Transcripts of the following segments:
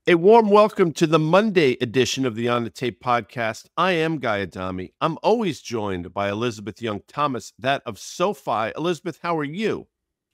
A warm welcome to the Monday edition of the On the Tape podcast. I am Guy Adami. I'm always joined by Elizabeth Young Thomas, that of SoFi. Elizabeth, how are you?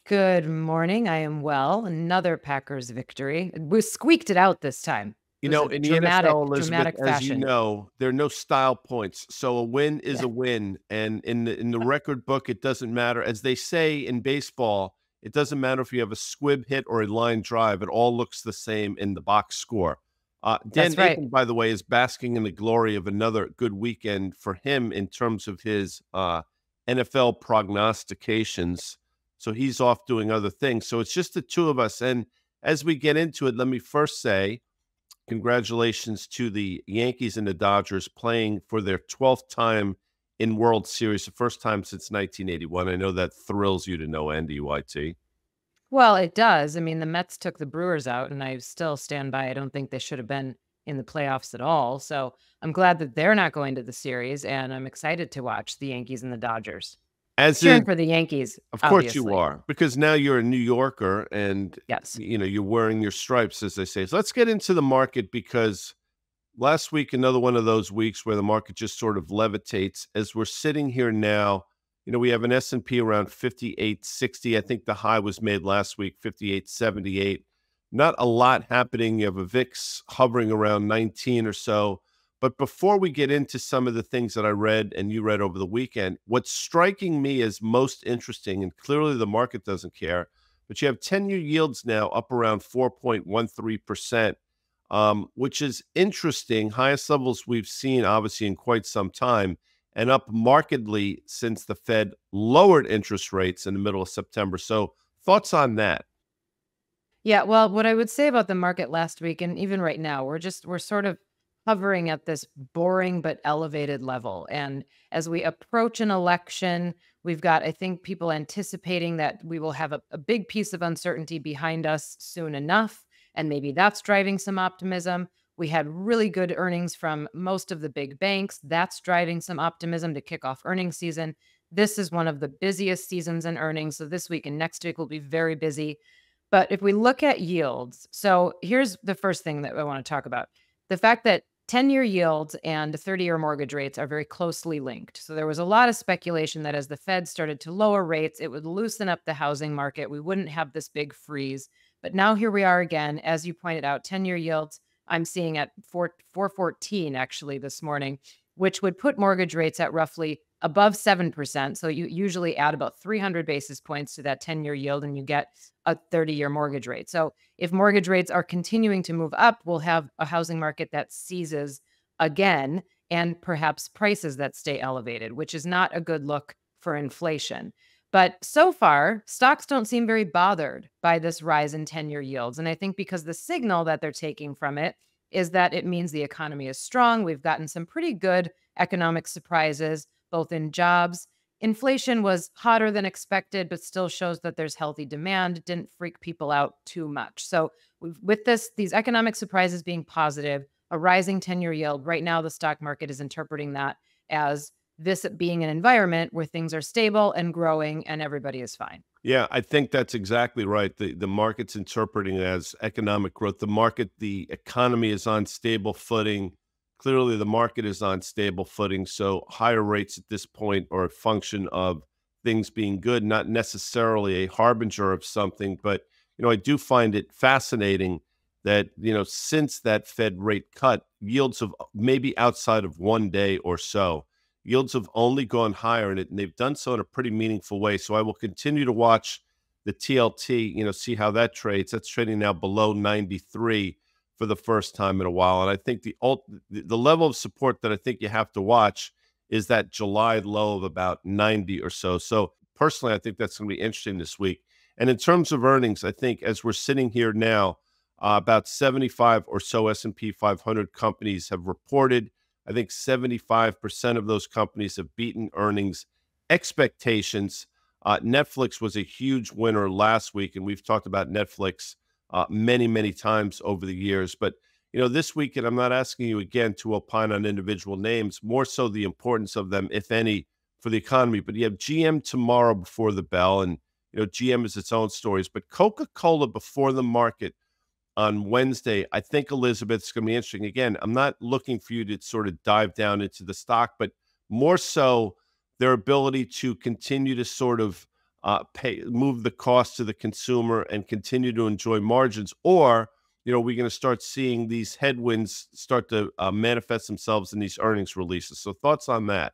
Good morning. I am well. Another Packers victory. We squeaked it out this time. You It was know, a in the NFL, dramatic, Elizabeth, dramatic as you fashion. know, there are no style points. So a win is Yeah, a win. And in the record book, it doesn't matter. As they say in baseball, it doesn't matter if you have a squib hit or a line drive. It all looks the same in the box score. Dan that's right. Nathan, by the way, is basking in the glory of another good weekend for him in terms of his NFL prognostications. So he's off doing other things. So it's just the two of us. And as we get into it, let me first say, congratulations to the Yankees and the Dodgers playing for their 12th time in World Series, the first time since 1981. I know that thrills you to no end, EYT. Well, it does. I mean, the Mets took the Brewers out, and I still stand by. I don't think they should have been in the playoffs at all. So I'm glad that they're not going to the series, and I'm excited to watch the Yankees and the Dodgers. As Cheering in, for the Yankees, of course you obviously. are, because now you're a New Yorker and Yes. you're wearing your stripes, as they say. So let's get into the market because last week, another one of those weeks where the market just sort of levitates. As we're sitting here now, we have an S&P around 5860. I think the high was made last week, 5878. Not a lot happening. You have a VIX hovering around 19 or so. But before we get into some of the things that I read and you read over the weekend, what's striking me as most interesting, and clearly the market doesn't care, but you have 10-year yields now up around 4.13%, which is interesting. Highest levels we've seen, obviously, in quite some time, and up markedly since the Fed lowered interest rates in the middle of September. So, thoughts on that? Yeah, well, what I would say about the market last week and even right now, we're sort of hovering at this boring but elevated level. And as we approach an election, we've got, I think, people anticipating that we will have a big piece of uncertainty behind us soon enough. And maybe that's driving some optimism. We had really good earnings from most of the big banks. That's driving some optimism to kick off earnings season. This is one of the busiest seasons in earnings. So this week and next week will be very busy. But if we look at yields, so here's the first thing that I want to talk about. The fact that 10-year yields and 30-year mortgage rates are very closely linked. So there was a lot of speculation that as the Fed started to lower rates, it would loosen up the housing market. We wouldn't have this big freeze. But now here we are again, as you pointed out, 10-year yields I'm seeing at 414 actually this morning, which would put mortgage rates at roughly above 7%. So you usually add about 300 basis points to that 10-year yield and you get a 30-year mortgage rate. So if mortgage rates are continuing to move up, we'll have a housing market that seizes again and perhaps prices that stay elevated, which is not a good look for inflation. But so far, stocks don't seem very bothered by this rise in 10-year yields. And I think because the signal that they're taking from it is that it means the economy is strong. We've gotten some pretty good economic surprises, both in jobs. Inflation was hotter than expected, but still shows that there's healthy demand. It didn't freak people out too much. So, with these economic surprises being positive, a rising 10-year yield, right now the stock market is interpreting that as this being an environment where things are stable and growing and everybody is fine. Yeah, I think that's exactly right. The market's interpreting it as economic growth. The economy is on stable footing. Clearly, the market is on stable footing. So higher rates at this point are a function of things being good, not necessarily a harbinger of something. But I do find it fascinating that since that Fed rate cut, yields have maybe outside of one day or so yields have only gone higher in it, and they've done so in a pretty meaningful way. So I will continue to watch the TLT, see how that trades. That's trading now below 93 for the first time in a while. And I think the level of support that I think you have to watch is that July low of about 90 or so. So personally, I think that's going to be interesting this week. And in terms of earnings, I think as we're sitting here now, about 75 or so S&P 500 companies have reported. I think 75% of those companies have beaten earnings expectations. Netflix was a huge winner last week, and we've talked about Netflix many, many times over the years. But, this week, and I'm not asking you again to opine on individual names, more so the importance of them, if any, for the economy. But you have GM tomorrow before the bell, and, GM is its own stories. But Coca-Cola before the market on Wednesday. I think, Elizabeth, it's going to be interesting. Again, I'm not looking for you to sort of dive down into the stock, but more so their ability to continue to sort of move the cost to the consumer and continue to enjoy margins, or we're going to start seeing these headwinds start to manifest themselves in these earnings releases. So thoughts on that?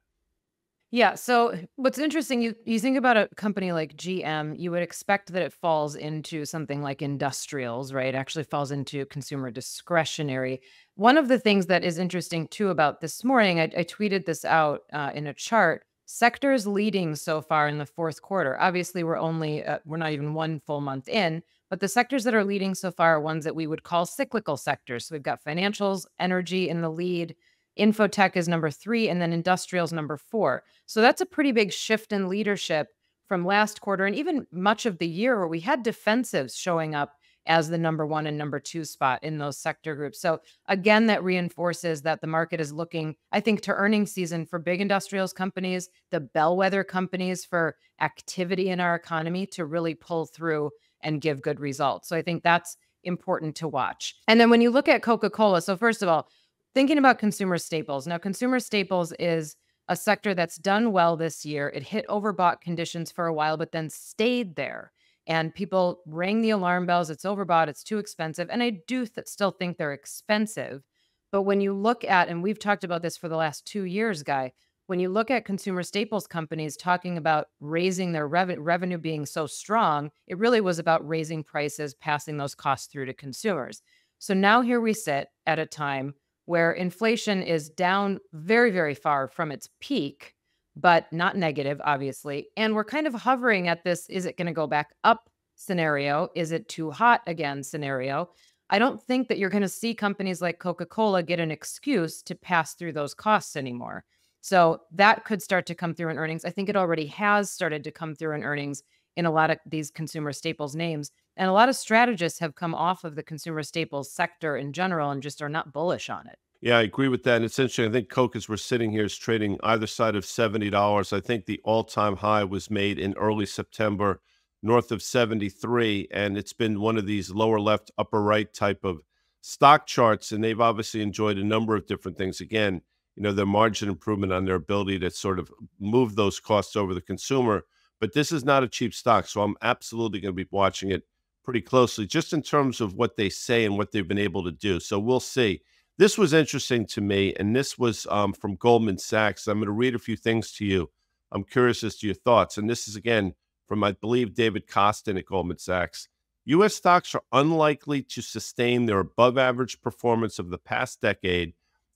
Yeah. So what's interesting, you think about a company like GM, you would expect that it falls into something like industrials, right? It actually falls into consumer discretionary. One of the things that is interesting too about this morning, I tweeted this out in a chart. Sectors leading so far in the fourth quarter. Obviously, we're not even one full month in, but the sectors that are leading so far are ones that we would call cyclical sectors. So we've got financials, energy in the lead. Infotech is number 3, and then industrials number 4. So that's a pretty big shift in leadership from last quarter and even much of the year where we had defensives showing up as the number 1 and number 2 spot in those sector groups. So again, that reinforces that the market is looking, I think, to earnings season for big industrials companies, the bellwether companies for activity in our economy to really pull through and give good results. So I think that's important to watch. And then when you look at Coca-Cola, so first of all, thinking about consumer staples. Now, consumer staples is a sector that's done well this year. It hit overbought conditions for a while, but then stayed there. And people rang the alarm bells. It's overbought. It's too expensive. And I do still think they're expensive. But when you look at, and we've talked about this for the last 2 years, Guy, when you look at consumer staples companies talking about raising their revenue being so strong, it really was about raising prices, passing those costs through to consumers. So now here we sit at a time where inflation is down very, very far from its peak, but not negative, obviously. And we're kind of hovering at this, is it going to go back up scenario? Is it too hot again scenario? I don't think that you're going to see companies like Coca-Cola get an excuse to pass through those costs anymore. So that could start to come through in earnings. I think it already has started to come through in earnings in a lot of these consumer staples names. And a lot of strategists have come off of the consumer staples sector in general and just are not bullish on it. Yeah, I agree with that. And it's interesting. I think Coke, as we're sitting here, is trading either side of $70. I think the all-time high was made in early September, north of 73. And it's been one of these lower left, upper right type of stock charts. And they've obviously enjoyed a number of different things. Again, their margin improvement on their ability to sort of move those costs over the consumer. But this is not a cheap stock. So I'm absolutely going to be watching it pretty closely, just in terms of what they say and what they've been able to do. So we'll see. This was interesting to me, and this was from Goldman Sachs. I'm going to read a few things to you. I'm curious as to your thoughts. And this is, again, from, I believe, David Costin at Goldman Sachs. U.S. stocks are unlikely to sustain their above-average performance of the past decade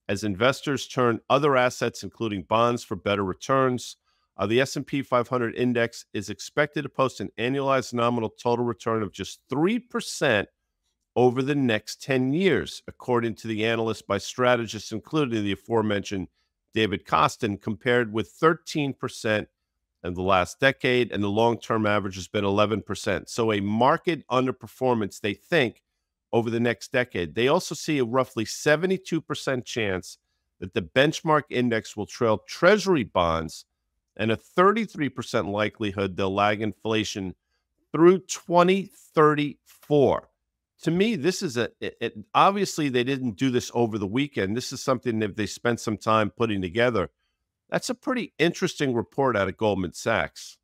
as investors turn other assets, including bonds, for better returns. The S&P 500 index is expected to post an annualized nominal total return of just 3% over the next 10 years, according to the analysts by strategists, including the aforementioned David Costin, compared with 13% in the last decade, and the long-term average has been 11%. So a market underperformance, they think, over the next decade. They also see a roughly 72% chance that the benchmark index will trail Treasury bonds and a 33% likelihood they'll lag inflation through 2034. To me, this is obviously they didn't do this over the weekend. This is something that they spent some time putting together. That's a pretty interesting report out of Goldman Sachs.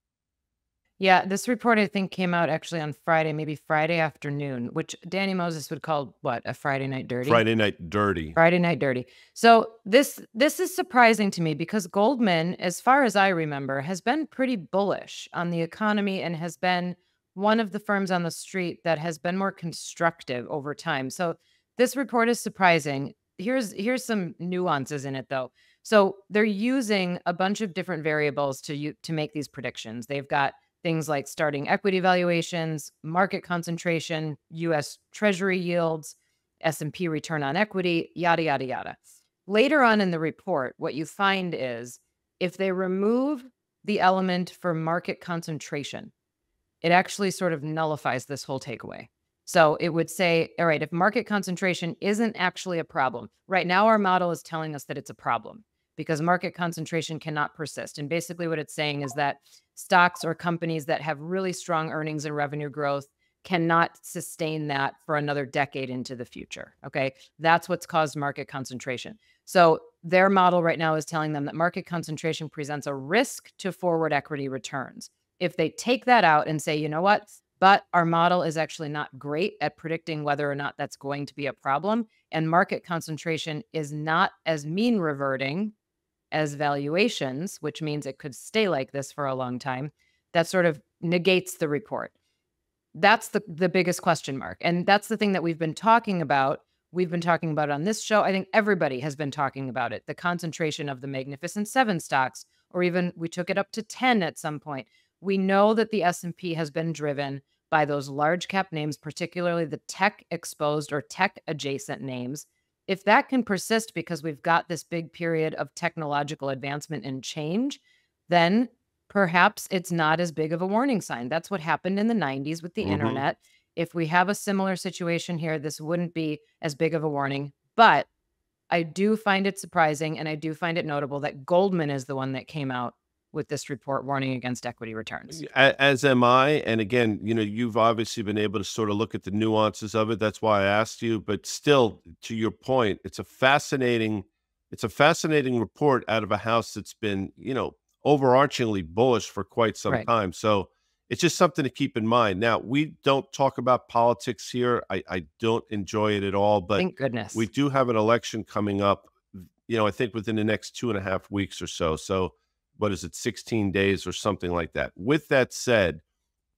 Yeah, this report I think came out actually on Friday, maybe Friday afternoon, which Danny Moses would call what, a Friday night dirty? Friday night dirty. Friday night dirty. So this is surprising to me because Goldman, as far as I remember, has been pretty bullish on the economy and has been one of the firms on the street that has been more constructive over time. So this report is surprising. Here's some nuances in it though. So they're using a bunch of different variables to make these predictions. They've got things like starting equity valuations, market concentration, US Treasury yields, S&P return on equity, yada, yada, yada. Later on in the report, what you find is if they remove the element for market concentration, it actually sort of nullifies this whole takeaway. So it would say, all right, if market concentration isn't actually a problem, right now our model is telling us that it's a problem because market concentration cannot persist. And basically what it's saying is that stocks or companies that have really strong earnings and revenue growth, cannot sustain that for another decade into the future. Okay. That's what's caused market concentration. So their model right now is telling them that market concentration presents a risk to forward equity returns. If they take that out and say, you know what, but our model is actually not great at predicting whether or not that's going to be a problem, and market concentration is not as mean reverting as valuations, which means it could stay like this for a long time, that sort of negates the report. That's the biggest question mark. And that's the thing that we've been talking about. We've been talking about it on this show. I think everybody has been talking about it. The concentration of the Magnificent Seven stocks, or even we took it up to 10 at some point. We know that the S&P has been driven by those large cap names, particularly the tech exposed or tech adjacent names. If that can persist because we've got this big period of technological advancement and change, then perhaps it's not as big of a warning sign. That's what happened in the 90s with the Hmm. internet. If we have a similar situation here, this wouldn't be as big of a warning. But I do find it surprising and I do find it notable that Goldman is the one that came out with this report warning against equity returns. As am I. And again, you've obviously been able to sort of look at the nuances of it. That's why I asked you. But still, to your point, it's a fascinating report out of a house that's been, overarchingly bullish for quite some Right. time. So it's just something to keep in mind. Now, we don't talk about politics here. I don't enjoy it at all, but Thank we goodness. do have an election coming up, I think within the next 2.5 weeks or so. So what is it, 16 days or something like that. With that said,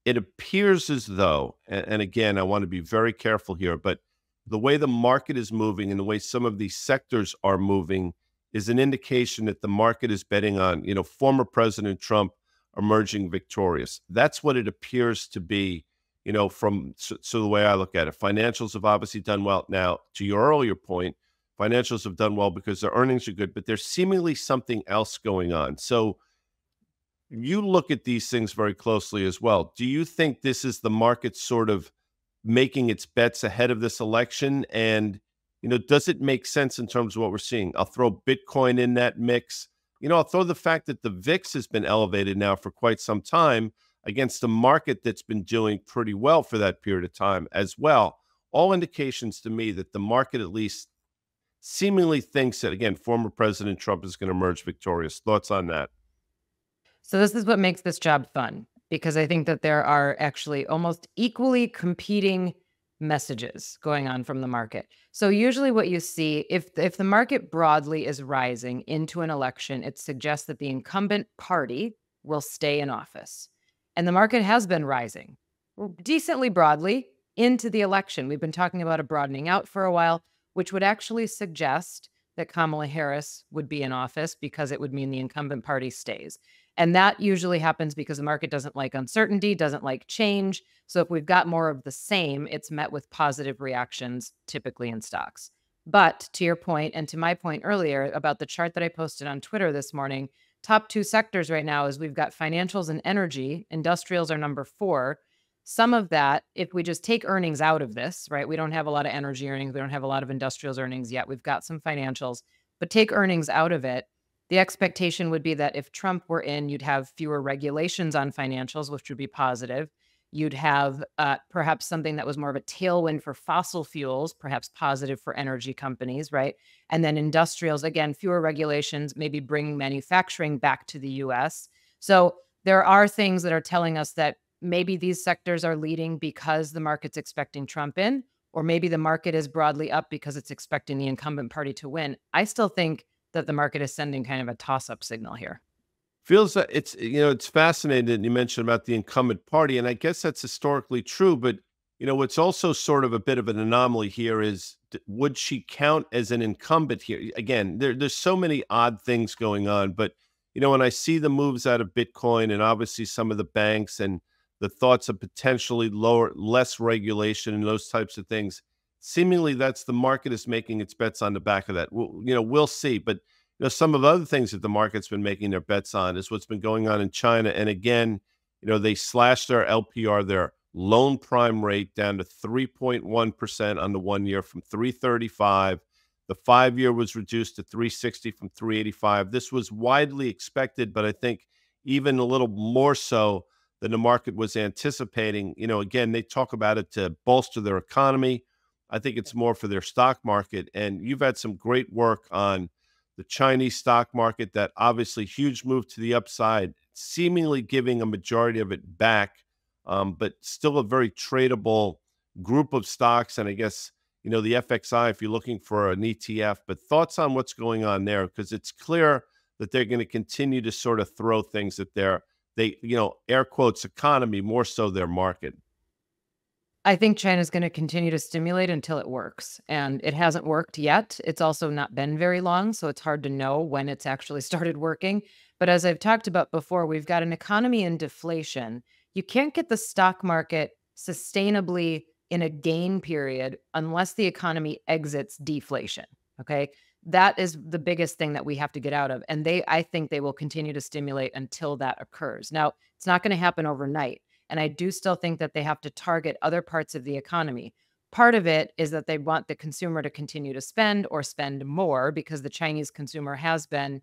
it appears as though, and again, I want to be very careful here, but the way the market is moving and the way some of these sectors are moving is an indication that the market is betting on, former President Trump emerging victorious. That's what it appears to be, so the way I look at it. Financials have obviously done well. Now, to your earlier point, financials have done well because their earnings are good, but there's seemingly something else going on. So you look at these things very closely as well. Do you think this is the market sort of making its bets ahead of this election? And, does it make sense in terms of what we're seeing? I'll throw Bitcoin in that mix. I'll throw the fact that the VIX has been elevated now for quite some time against a market that's been doing pretty well for that period of time as well. All indications to me that the market at least seemingly thinks that, again, former President Trump is going to emerge victorious. Thoughts on that? So this is what makes this job fun because I think that there are actually almost equally competing messages going on from the market. So usually what you see if the market broadly is rising into an election, it suggests that the incumbent party will stay in office. And the market has been rising decently broadly into the election. We've been talking about a broadening out for a while, which would actually suggest that Kamala Harris would be in office because it would mean the incumbent party stays. And that usually happens because the market doesn't like uncertainty, doesn't like change. So if we've got more of the same, it's met with positive reactions, typically in stocks. But to your point, and to my point earlier about the chart that I posted on Twitter this morning, top two sectors right now is we've got financials and energy. Industrials are number 4. Some of that, if we just take earnings out of this, right? We don't have a lot of energy earnings. We don't have a lot of industrials earnings yet. We've got some financials, but take earnings out of it. The expectation would be that if Trump were in, you'd have fewer regulations on financials, which would be positive. You'd have perhaps something that was more of a tailwind for fossil fuels, perhaps positive for energy companies, right? And then industrials, again, fewer regulations, maybe bringing manufacturing back to the US. So there are things that are telling us that maybe these sectors are leading because the market's expecting Trump in, or maybe the market is broadly up because it's expecting the incumbent party to win. I still think that the market is sending kind of a toss-up signal here. Feels that it's fascinating that you mentioned about the incumbent party, and I guess that's historically true. But what's also sort of a bit of an anomaly here is would she count as an incumbent here? Again, there's so many odd things going on, but when I see the moves out of Bitcoin and obviously some of the banks and the thoughts of potentially less regulation and those types of things, seemingly that's the market is making its bets on the back of that. We'll see, but some of the other things that the market's been making their bets on is what's been going on in China. And again, they slashed their LPR, their loan prime rate, down to 3.1% on the 1 year from 335. The 5 year was reduced to 360 from 385. This was widely expected, but I think even a little more so than the market was anticipating. Again, they talk about it to bolster their economy. I think it's more for their stock market. And you've had some great work on the Chinese stock market, that obviously huge move to the upside, seemingly giving a majority of it back, but still a very tradable group of stocks. And I guess, the FXI, if you're looking for an ETF, but thoughts on what's going on there? Because it's clear that they're going to continue to sort of throw things at air quotes, economy, more so their market. I think China's going to continue to stimulate until it works. And it hasn't worked yet. It's also not been very long, so it's hard to know when it's actually started working. But as I've talked about before, we've got an economy in deflation. You can't get the stock market sustainably in a gain period unless the economy exits deflation. Okay. That is the biggest thing that we have to get out of. And I think they will continue to stimulate until that occurs. Now, it's not going to happen overnight. And I do still think that they have to target other parts of the economy. Part of it is that they want the consumer to continue to spend or spend more, because the Chinese consumer has been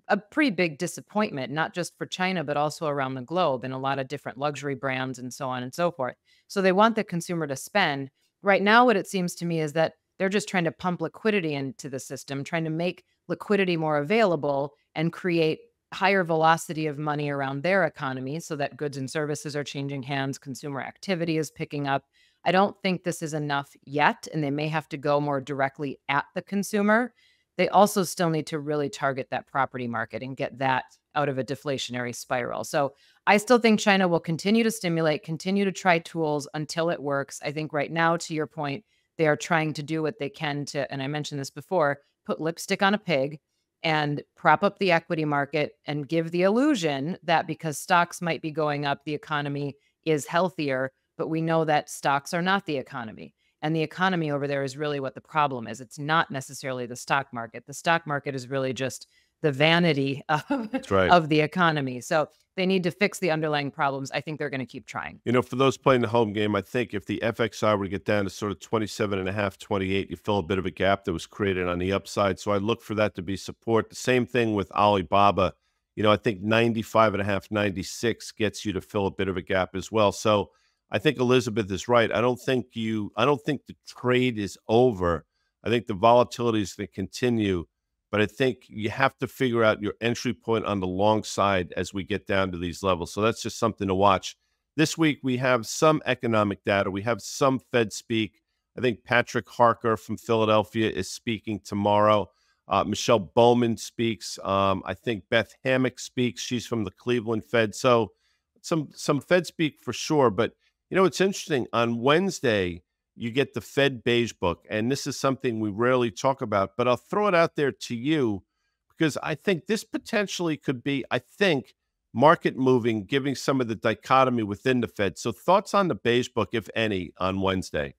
a pretty big disappointment, not just for China, but also around the globe in a lot of different luxury brands and so on and so forth. So they want the consumer to spend. Right now, what it seems to me is that they're just trying to pump liquidity into the system, trying to make liquidity more available and create higher velocity of money around their economy so that goods and services are changing hands, consumer activity is picking up. I don't think this is enough yet, and they may have to go more directly at the consumer. They also still need to really target that property market and get that out of a deflationary spiral. So I still think China will continue to stimulate, continue to try tools until it works. I think right now, to your point, they are trying to do what they can to, and I mentioned this before, put lipstick on a pig and prop up the equity market and give the illusion that because stocks might be going up, the economy is healthier. But we know that stocks are not the economy. And the economy over there is really what the problem is. It's not necessarily the stock market. The stock market is really just the vanity That's right. of the economy. So they need to fix the underlying problems. I think they're going to keep trying. For those playing the home game, I think if the FXI were to get down to sort of 27.5, 28, you fill a bit of a gap that was created on the upside. So I look for that to be support. The same thing with Alibaba. I think 95.5, 96 gets you to fill a bit of a gap as well. So I think Elizabeth is right. I don't think the trade is over. I think the volatility is going to continue, but I think you have to figure out your entry point on the long side as we get down to these levels. So that's just something to watch. This week, we have some economic data. We have some Fed speak. I think Patrick Harker from Philadelphia is speaking tomorrow. Michelle Bowman speaks. I think Beth Hammock speaks. She's from the Cleveland Fed. So some Fed speak for sure. But, it's interesting. On Wednesday, you get the Fed Beige Book, and this is something we rarely talk about, but I'll throw it out there to you because I think this potentially could be, market moving, giving some of the dichotomy within the Fed. So thoughts on the Beige Book, if any, on Wednesday?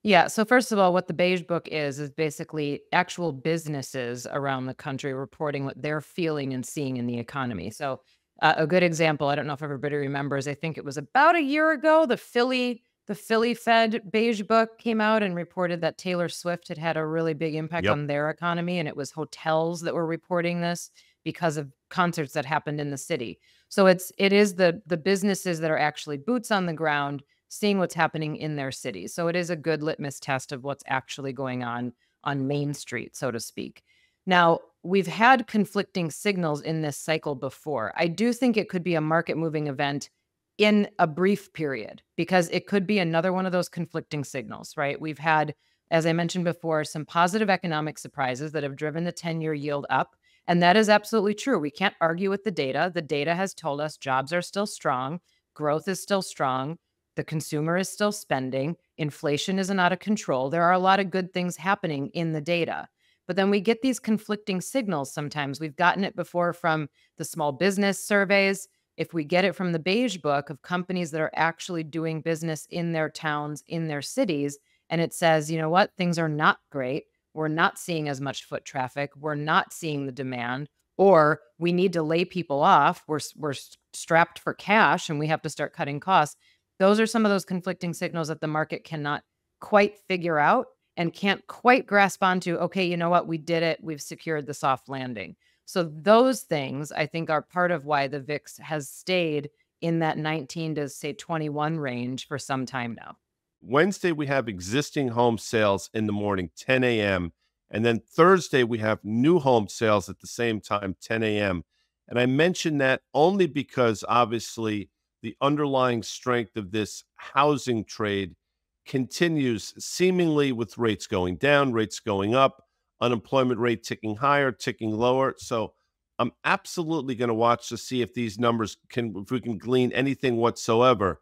Yeah. So first of all, what the Beige Book is basically actual businesses around the country reporting what they're feeling and seeing in the economy. So a good example, I don't know if everybody remembers, I think it was about a year ago, the Philly Fed Beige Book came out and reported that Taylor Swift had a really big impact Yep. on their economy. And it was hotels that were reporting this because of concerts that happened in the city. So it is the businesses that are actually boots on the ground, seeing what's happening in their cities. So it is a good litmus test of what's actually going on Main Street, so to speak. Now, we've had conflicting signals in this cycle before. I do think it could be a market moving event in a brief period because it could be another one of those conflicting signals, right? We've had, as I mentioned before, some positive economic surprises that have driven the 10-year yield up. And that is absolutely true. We can't argue with the data. The data has told us jobs are still strong, growth is still strong, the consumer is still spending, inflation isn't out of control. There are a lot of good things happening in the data. But then we get these conflicting signals sometimes. We've gotten it before from the small business surveys. If we get it from the Beige Book of companies that are actually doing business in their towns, in their cities, and it says, you know what, things are not great. We're not seeing as much foot traffic. We're not seeing the demand, or we need to lay people off. We're strapped for cash and we have to start cutting costs. Those are some of those conflicting signals that the market cannot quite figure out and can't quite grasp onto. Okay, you know what? We did it. We've secured the soft landing. So those things, I think, are part of why the VIX has stayed in that 19 to say 21 range for some time now. Wednesday, we have existing home sales in the morning, 10 a.m. And then Thursday, we have new home sales at the same time, 10 a.m. And I mention that only because obviously the underlying strength of this housing trade continues seemingly with rates going down, rates going up, unemployment rate ticking higher, ticking lower. So I'm absolutely going to watch to see if these numbers if we can glean anything whatsoever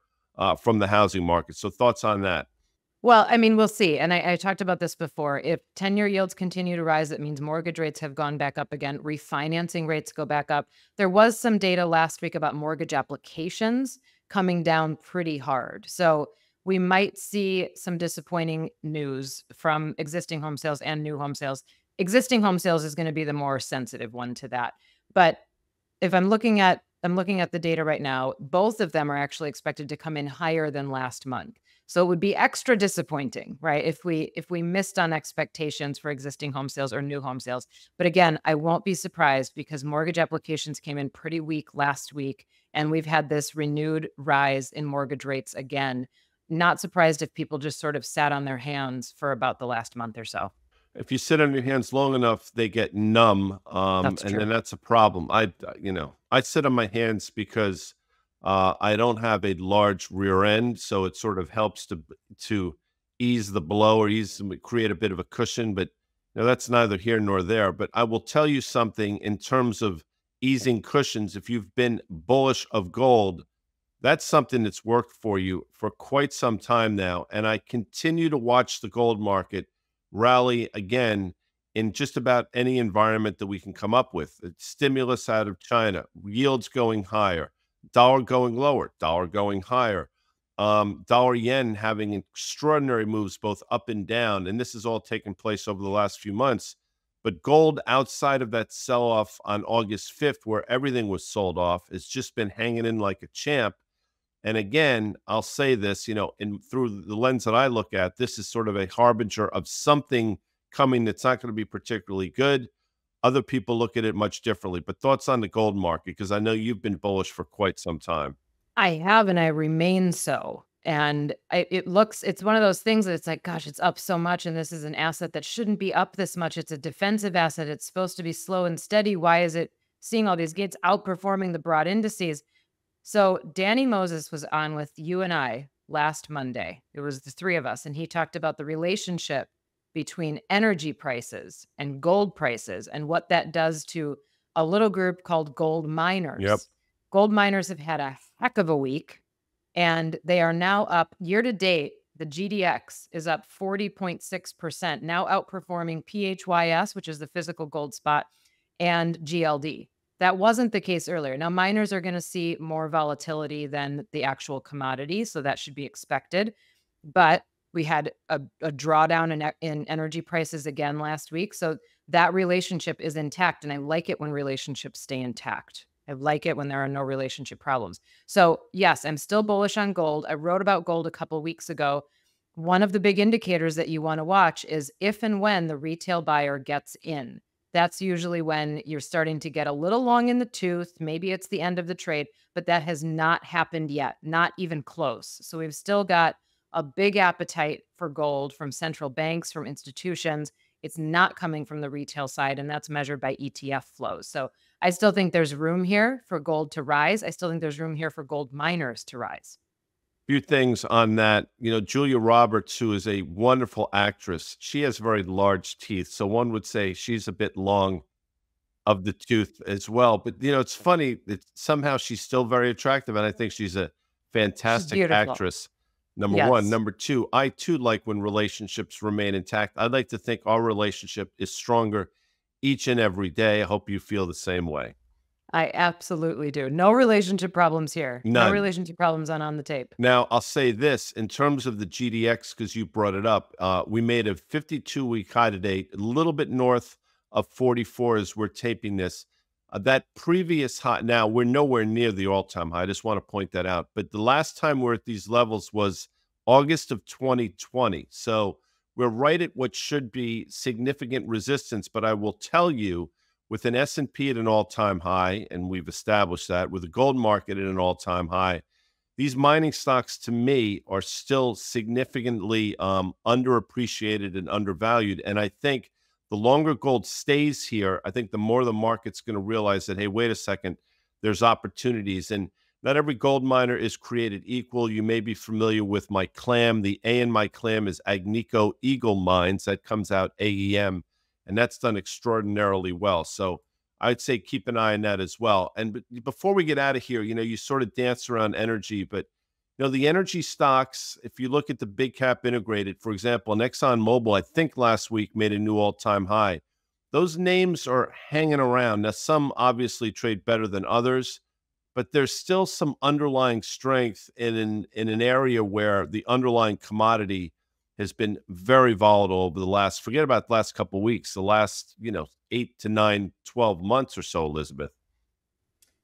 from the housing market. So thoughts on that? Well, I mean, we'll see. And I talked about this before. If 10-year yields continue to rise, it means mortgage rates have gone back up again. Refinancing rates go back up. There was some data last week about mortgage applications coming down pretty hard. So we might see some disappointing news from existing home sales and new home sales. Existing home sales is going to be the more sensitive one to that. But if I'm looking at the data right now, both of them are actually expected to come in higher than last month. So it would be extra disappointing, right? If we missed on expectations for existing home sales or new home sales. But again, I won't be surprised because mortgage applications came in pretty weak last week and we've had this renewed rise in mortgage rates again. Not surprised if people just sort of sat on their hands for about the last month or so. If you sit on your hands long enough, they get numb, That's and then true. that's a problem. I sit on my hands because I don't have a large rear end, so it sort of helps to ease the blow or create a bit of a cushion. But that's neither here nor there. But I will tell you something in terms of easing cushions. If you've been bullish of gold, that's something that's worked for you for quite some time now. And I continue to watch the gold market rally again in just about any environment that we can come up with. It's stimulus out of China, yields going higher, dollar going lower, dollar going higher, dollar yen having extraordinary moves both up and down. And this has all taken place over the last few months. But gold, outside of that sell off on August 5th, where everything was sold off, has just been hanging in like a champ. And again, I'll say this, in through the lens that I look at, this is sort of a harbinger of something coming that's not going to be particularly good. Other people look at it much differently. But thoughts on the gold market, because I know you've been bullish for quite some time. I have, and I remain so. And it's one of those things that it's like, gosh, it's up so much. And this is an asset that shouldn't be up this much. It's a defensive asset. It's supposed to be slow and steady. Why is it seeing all these gains outperforming the broad indices? So Danny Moses was on with you and I last Monday. It was the three of us, and he talked about the relationship between energy prices and gold prices and what that does to a little group called gold Yep. miners. Gold miners have had a heck of a week, and they are now up year to date. The GDX is up 40.6%, now outperforming PHYS, which is the physical gold spot, and GLD. That wasn't the case earlier. Now, miners are going to see more volatility than the actual commodity, so that should be expected. But we had a drawdown in energy prices again last week. So that relationship is intact. And I like it when relationships stay intact. I like it when there are no relationship problems. So, yes, I'm still bullish on gold. I wrote about gold a couple weeks ago. One of the big indicators that you want to watch is if and when the retail buyer gets in. That's usually when you're starting to get a little long in the tooth. Maybe it's the end of the trade, but that has not happened yet, not even close. So we've still got a big appetite for gold from central banks, from institutions. It's not coming from the retail side, and that's measured by ETF flows. So I still think there's room here for gold to rise. I still think there's room here for gold miners to rise. Few things on that. Julia Roberts, who is a wonderful actress, she has very large teeth. So one would say she's a bit long of the tooth as well. But it's funny that somehow she's still very attractive, and I think she's a She's fantastic beautiful. actress. Number one. Yes. Number two, I too like when relationships remain intact. I'd like to think our relationship is stronger each and every day. I hope you feel the same way. I absolutely do. No relationship problems here. No None. relationship problems on the tape. Now, I'll say this in terms of the GDX, because you brought it up. We made a 52-week high today, a little bit north of 44 as we're taping this. That previous high, now we're nowhere near the all-time high. I just want to point that out. But the last time we're at these levels was August of 2020. So we're right at what should be significant resistance. But I will tell you, with an S&P at an all-time high, and we've established that, with the gold market at an all-time high, these mining stocks to me are still significantly underappreciated and undervalued. And I think the longer gold stays here, I think the more the market's going to realize that, hey, wait a second, there's opportunities. And not every gold miner is created equal. You may be familiar with my clam. The A in my clam is Agnico Eagle Mines. That comes out AEM, and that's done extraordinarily well. So I'd say keep an eye on that as well. And before we get out of here, you sort of dance around energy, but the energy stocks, if you look at the big cap integrated, for example, ExxonMobil, I think last week made a new all-time high. Those names are hanging around. Now, some obviously trade better than others, but there's still some underlying strength in an area where the underlying commodity has been very volatile over the last, forget about the last couple of weeks, the last, 8 to 9, 12 months or so, Elizabeth.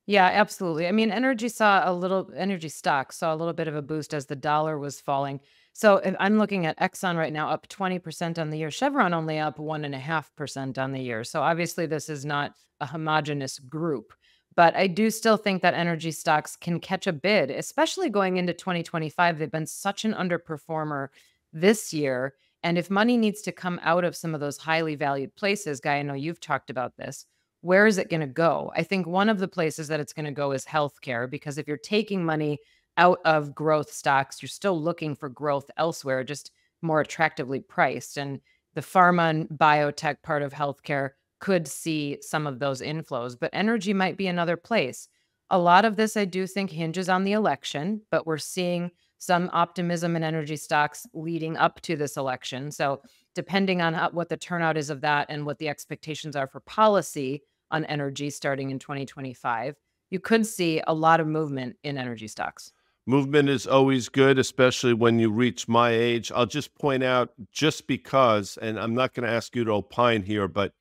Yeah, absolutely. I mean, energy stocks saw a little bit of a boost as the dollar was falling. So if I'm looking at Exxon right now, up 20% on the year. Chevron only up 1.5% on the year. So obviously, this is not a homogenous group. But I do still think that energy stocks can catch a bid, especially going into 2025. They've been such an underperformer this year. And if money needs to come out of some of those highly valued places, Guy, I know you've talked about this, where is it going to go? I think one of the places that it's going to go is healthcare, because if you're taking money out of growth stocks, you're still looking for growth elsewhere, just more attractively priced. And the pharma and biotech part of healthcare could see some of those inflows, but energy might be another place. A lot of this, I do think, hinges on the election, but we're seeing some optimism in energy stocks leading up to this election. So, depending on what the turnout is of that and what the expectations are for policy on energy starting in 2025, you could see a lot of movement in energy stocks. Movement is always good, especially when you reach my age. I'll just point out, just because, and I'm not going to ask you to opine here, but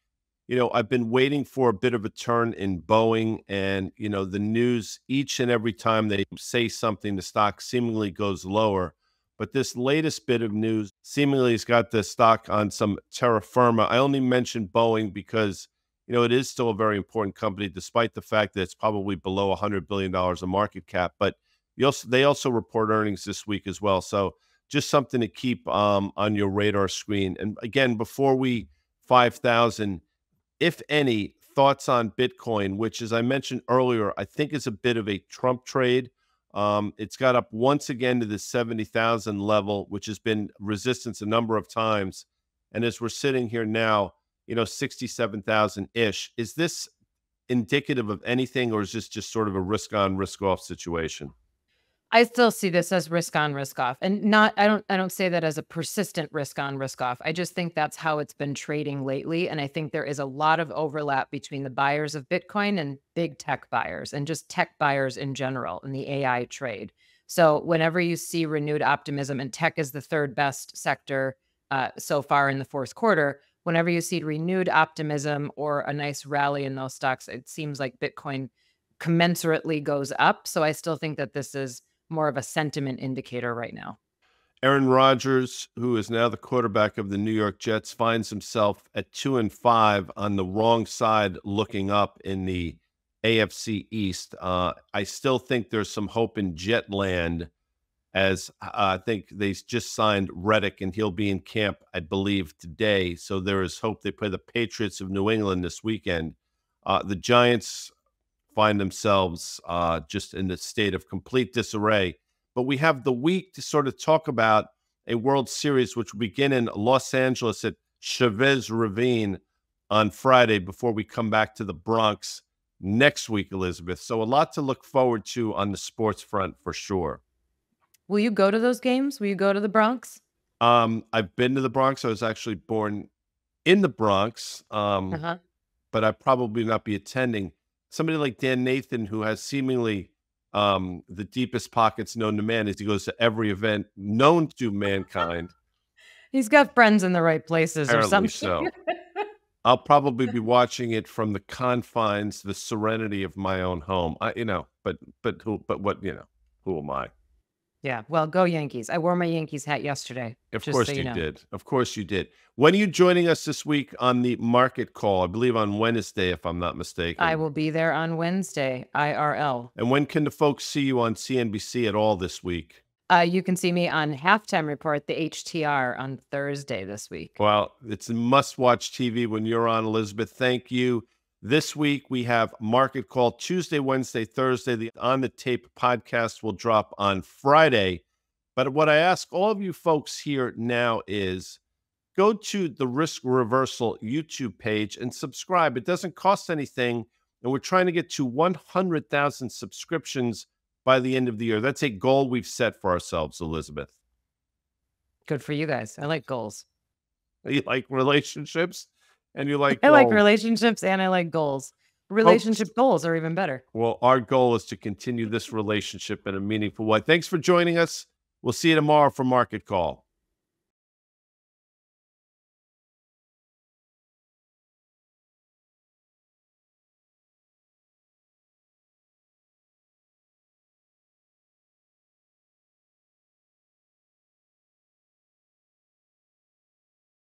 I've been waiting for a bit of a turn in Boeing, and the news, each and every time they say something, the stock seemingly goes lower. But this latest bit of news seemingly has got the stock on some terra firma. I only mentioned Boeing because it is still a very important company, despite the fact that it's probably below $100 billion of market cap. But they also report earnings this week as well. So just something to keep on your radar screen. And again, before we 5,000, if any, thoughts on Bitcoin, which, as I mentioned earlier, I think is a bit of a Trump trade. It's got up once again to the 70,000 level, which has been resistance a number of times. And as we're sitting here now, 67,000-ish. Is this indicative of anything, or is this just sort of a risk on, risk off situation? I still see this as risk on, risk off. And not I don't say that as a persistent risk on, risk off. I just think that's how it's been trading lately. And I think there is a lot of overlap between the buyers of Bitcoin and big tech buyers, and just tech buyers in general in the AI trade. So whenever you see renewed optimism, and tech is the third best sector so far in the fourth quarter, whenever you see renewed optimism or a nice rally in those stocks, it seems like Bitcoin commensurately goes up. So I still think that this is more of a sentiment indicator right now. Aaron Rodgers, who is now the quarterback of the New York Jets, finds himself at 2-5 on the wrong side looking up in the AFC East. I still think there's some hope in Jetland, as I think they just signed Reddick, and he'll be in camp, I believe, today. So there is hope. They play the Patriots of New England this weekend. The Giants find themselves just in a state of complete disarray. But we have the week to sort of talk about a World Series, which will begin in Los Angeles at Chavez Ravine on Friday before we come back to the Bronx next week, Elizabeth. So a lot to look forward to on the sports front for sure. Will you go to those games? Will you go to the Bronx? I've been to the Bronx. I was actually born in the Bronx, Uh-huh. but I probably not be attending. Somebody like Dan Nathan, who has seemingly the deepest pockets known to man, as he goes to every event known to mankind. He's got friends in the right places or Apparently something. so. I'll probably be watching it from the confines, the serenity of my own home. But what, who am I? Yeah. Well, go Yankees. I wore my Yankees hat yesterday, Of just so course you you know. did. Of course you did. When are you joining us this week on the market call? I believe on Wednesday, if I'm not I mistaken. will be there on Wednesday, IRL. And when can the folks see you on CNBC at all this week? You can see me on Halftime Report, the HTR, on Thursday this week. Well, it's a must-watch TV when you're on, Elizabeth. Thank you. This week we have Market Call Tuesday, Wednesday, Thursday. The On the Tape podcast will drop on Friday. But what I ask all of you folks here now is go to the Risk Reversal YouTube page and subscribe. It doesn't cost anything, and we're trying to get to 100,000 subscriptions by the end of the year. That's a goal we've set for ourselves, Elizabeth. Good for you guys. I like goals. You like relationships and you like I like goals. relationships and I like goals. Folks, Relationship goals are even better. well, our goal is to continue this relationship in a meaningful way. Thanks for joining us. We'll see you tomorrow for Market Call.